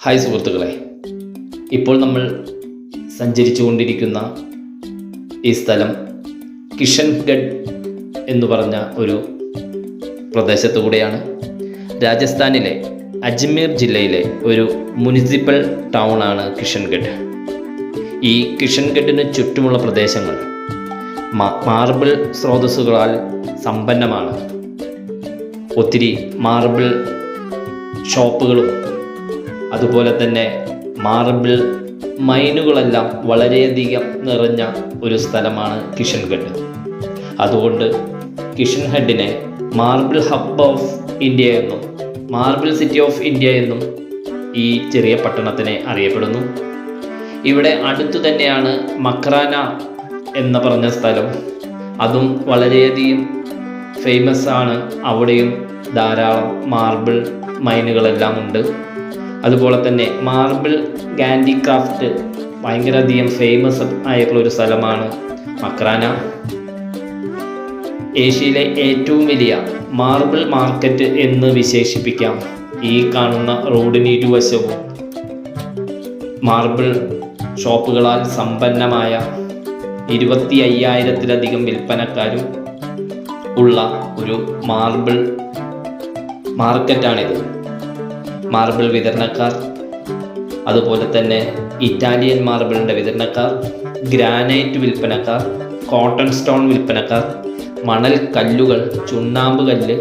Hi സുഹൃത്തുക്കളെ, ഇപ്പോൾ നമ്മൾ സഞ്ചരിച്ചു കൊണ്ടിരിക്കുന്ന ഈ സ്ഥലം കിഷൻഗഡ് എന്ന് പറഞ്ഞ ഒരു പ്രദേശത്തു കൂടെയാണ്. രാജസ്ഥാനിലെ അജ്മീർ ജില്ലയിലെ ഒരു മുനിസിപ്പൽ ടൗണാണ് കിഷൻഗഡ്. ഈ കിഷൻഗഡിന് ചുറ്റുമുള്ള പ്രദേശങ്ങൾ മാർബിൾ സ്രോതസ്സുകളാൽ സമ്പന്നമാണ്. ഒത്തിരി മാർബിൾ ഷോപ്പുകളും അതുപോലെ തന്നെ മാർബിൾ മൈനുകളെല്ലാം വളരെയധികം നിറഞ്ഞ ഒരു സ്ഥലമാണ് കിഷൻഗഡ്. അതുകൊണ്ട് കിഷൻഗഡിനെ മാർബിൾ ഹബ് ഓഫ് ഇന്ത്യ എന്നും മാർബിൾ സിറ്റി ഓഫ് ഇന്ത്യ എന്നും ഈ ചെറിയ പട്ടണത്തിനെ അറിയപ്പെടുന്നു. ഇവിടെ അടുത്തു തന്നെയാണ് മക്രാന എന്ന് പറഞ്ഞ സ്ഥലം. അതും വളരെയധികം ഫേമസ് ആണ്. അവിടെയും ധാരാളം മാർബിൾ മൈനുകളെല്ലാം ഉണ്ട്. അതുപോലെ തന്നെ മാർബിൾ ഹാൻഡിക്രാഫ്റ്റ് ഭയങ്കരധികം ഫേമസ് ആയിട്ടുള്ള ഒരു സ്ഥലമാണ് മക്രാന. ഏഷ്യയിലെ ഏറ്റവും വലിയ മാർബിൾ മാർക്കറ്റ് എന്ന് വിശേഷിപ്പിക്കാം. ഈ കാണുന്ന റോഡിന് ഇരുവശവും മാർബിൾ ഷോപ്പുകളാൽ സമ്പന്നമായ 25,000-ത്തിലധികം വിൽപ്പനക്കാരും ഉള്ള ഒരു മാർബിൾ മാർക്കറ്റാണിത്. മാർബിൾ വിതരണക്കാർ, അതുപോലെ തന്നെ ഇറ്റാലിയൻ മാർബിളിൻ്റെ വിതരണക്കാർ, ഗ്രാനൈറ്റ് വിൽപ്പനക്കാർ, കോട്ടൺ സ്റ്റോൺ വിൽപ്പനക്കാർ, മണൽ കല്ലുകൾ, ചുണ്ണാമ്പ് കല്ല്,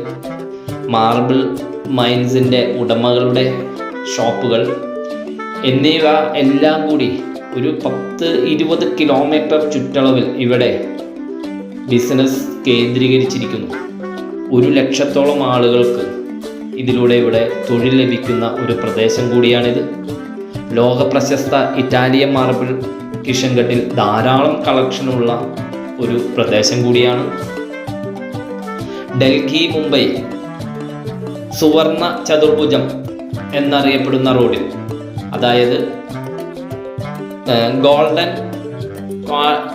മാർബിൾ മൈൻസിൻ്റെ ഉടമകളുടെ ഷോപ്പുകൾ എന്നിവ എല്ലാം കൂടി ഒരു 10-20 കിലോമീറ്റർ ചുറ്റളവിൽ ഇവിടെ ബിസിനസ് കേന്ദ്രീകരിച്ചിരിക്കുന്നു. 100,000-ഓളം ആളുകൾക്ക് ഇതിലൂടെ ഇവിടെ തൊഴിൽ ലഭിക്കുന്ന ഒരു പ്രദേശം കൂടിയാണിത്. ലോക പ്രശസ്ത ഇറ്റാലിയൻ മാർബിൾ കിഷൻഗഡിൽ ധാരാളം കളക്ഷനുള്ള ഒരു പ്രദേശം കൂടിയാണ്. ഡൽഹി മുംബൈ സുവർണ ചതുർഭുജം എന്നറിയപ്പെടുന്ന റോഡിൽ, അതായത് ഗോൾഡൻ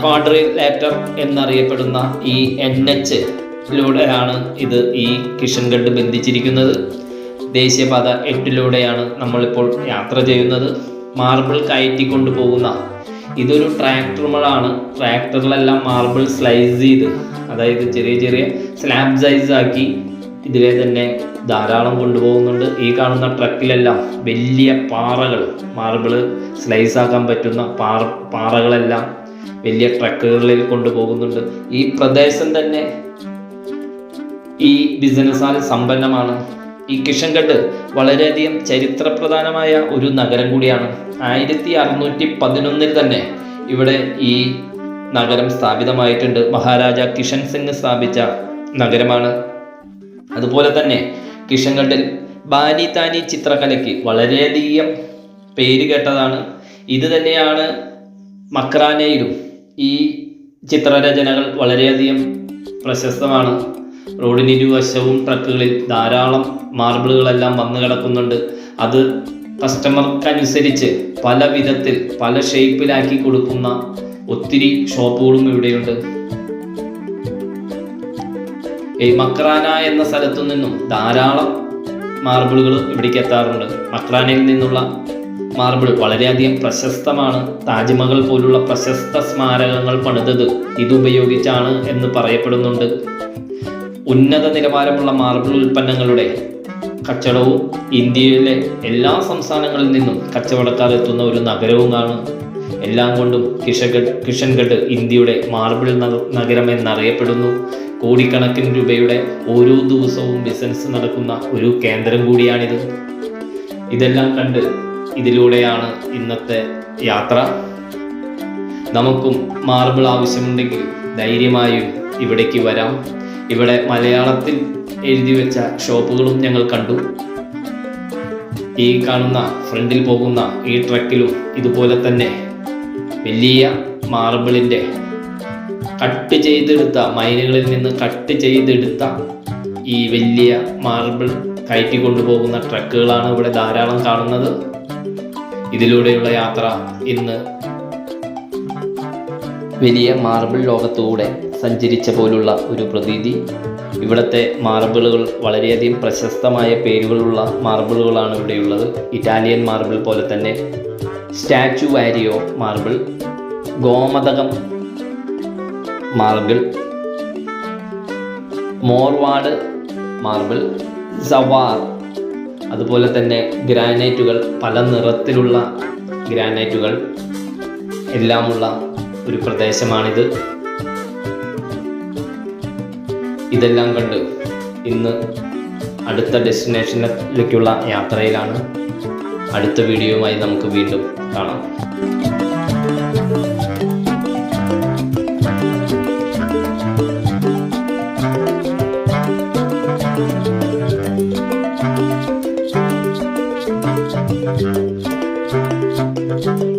ക്വാഡ്രിലേറ്റർ എന്നറിയപ്പെടുന്ന ഈ NH ിലൂടെയാണ് ഇത് ഈ കിഷൻഗഡ് ബന്ധിച്ചിരിക്കുന്നത്. ദേശീയപാത 8 നമ്മളിപ്പോൾ യാത്ര ചെയ്യുന്നത്. മാർബിൾ കയറ്റിക്കൊണ്ടു പോകുന്ന ഇതൊരു ട്രാക്ടറുകളാണ്. ട്രാക്ടറിലെല്ലാം മാർബിൾ സ്ലൈസ് ചെയ്ത്, അതായത് ചെറിയ ചെറിയ സ്ലാബ് സൈസ് ആക്കി ഇതിലെ തന്നെ ധാരാളം കൊണ്ടുപോകുന്നുണ്ട്. ഈ കാണുന്ന ട്രക്കിലെല്ലാം വലിയ പാറകൾ, മാർബിൾ സ്ലൈസ് ആക്കാൻ പറ്റുന്ന പാറകളെല്ലാം വലിയ ട്രക്കുകളിൽ കൊണ്ടുപോകുന്നുണ്ട്. ഈ പ്രദേശം തന്നെ ഈ ബിസിനസ്സാൽ സമ്പന്നമാണ്. ഈ കിഷൻഗഡ് വളരെയധികം ചരിത്രപ്രധാനമായ ഒരു നഗരം കൂടിയാണ്. 1611 തന്നെ ഇവിടെ ഈ നഗരം സ്ഥാപിതമായിട്ടുണ്ട്. മഹാരാജ കിഷൻ സിംഗ് സ്ഥാപിച്ച നഗരമാണ്. അതുപോലെ തന്നെ കിഷൻഗഡിൽ ബാനി താനി ചിത്രകലയ്ക്ക് വളരെയധികം പേര് കേട്ടതാണ്. ഇത് തന്നെയാണ് മക്രാനയിലും ഈ ചിത്രരചനകൾ വളരെയധികം പ്രശസ്തമാണ്. റോഡിന് ഇരുവശവും ട്രക്കുകളിൽ ധാരാളം മാർബിളുകളെല്ലാം വന്നു കിടക്കുന്നുണ്ട്. അത് കസ്റ്റമർക്കനുസരിച്ച് പല വിധത്തിൽ പല ഷേപ്പിലാക്കി കൊടുക്കുന്ന ഒത്തിരി ഷോപ്പുകളും ഇവിടെയുണ്ട്. ഈ മക്രാന എന്ന സ്ഥലത്തു നിന്നും ധാരാളം മാർബിളുകൾ ഇവിടേക്ക് എത്താറുണ്ട്. മക്രാനയിൽ നിന്നുള്ള മാർബിൾ വളരെയധികം പ്രശസ്തമാണ്. താജ്മഹൽ പോലുള്ള പ്രശസ്ത സ്മാരകങ്ങൾ പണിതത് ഇതുപയോഗിച്ചാണ് എന്ന് പറയപ്പെടുന്നുണ്ട്. ഉന്നത നിലവാരമുള്ള മാർബിൾ ഉൽപ്പന്നങ്ങളുടെ കച്ചവടവും ഇന്ത്യയിലെ എല്ലാ സംസ്ഥാനങ്ങളിൽ നിന്നും കച്ചവടക്കാർ എത്തുന്ന ഒരു നഗരവുമാണ്. എല്ലാം കൊണ്ടും കിഷൻഗഡ് ഇന്ത്യയുടെ മാർബിൾ നഗരം എന്നറിയപ്പെടുന്നു. കോടിക്കണക്കിന് രൂപയുടെ ഓരോ ദിവസവും ബിസിനസ് നടക്കുന്ന ഒരു കേന്ദ്രം കൂടിയാണിത്. ഇതെല്ലാം കണ്ട് ഇതിലൂടെയാണ് ഇന്നത്തെ യാത്ര. നമുക്കും മാർബിൾ ആവശ്യമുണ്ടെങ്കിൽ ധൈര്യമായും ഇവിടേക്ക് വരാം. ഇവിടെ മലയാളത്തിൽ എഴുതി വെച്ച ഷോപ്പുകളും ഞങ്ങൾ കണ്ടു. ഈ കാണുന്ന ഫ്രണ്ടിൽ പോകുന്ന ഈ ട്രക്കിലും ഇതുപോലെ തന്നെ വലിയ മാർബിളിൻ്റെ കട്ട് ചെയ്തെടുത്ത, മൈനുകളിൽ നിന്ന് കട്ട് ചെയ്തെടുത്ത ഈ വലിയ മാർബിൾ കയറ്റി കൊണ്ടുപോകുന്ന ട്രക്കുകളാണ് ഇവിടെ ധാരാളം കാണുന്നത്. ഇതിലൂടെയുള്ള യാത്ര ഇന്ന് വലിയ മാർബിൾ ലോകത്തൂടെ സഞ്ചരിച്ച പോലുള്ള ഒരു പ്രതീതി. ഇവിടുത്തെ മാർബിളുകൾ വളരെയധികം പ്രശസ്തമായ പേരുകളുള്ള മാർബിളുകളാണ് ഇവിടെയുള്ളത്. ഇറ്റാലിയൻ മാർബിൾ പോലെ തന്നെ statue വാരിയോ marble, ഗോമതകം marble, മോർവാഡ് marble, Zawar, അതുപോലെ തന്നെ ഗ്രാനൈറ്റുകൾ, പല നിറത്തിലുള്ള ഗ്രാനൈറ്റുകൾ എല്ലാമുള്ള ഒരു പ്രദേശമാണിത്. ഇതെല്ലാം കണ്ട് ഇന്ന് അടുത്ത ഡെസ്റ്റിനേഷനിലേക്കുള്ള യാത്രയിലാണ്. അടുത്ത വീഡിയോയുമായി നമുക്ക് വീണ്ടും കാണാം. Thank you.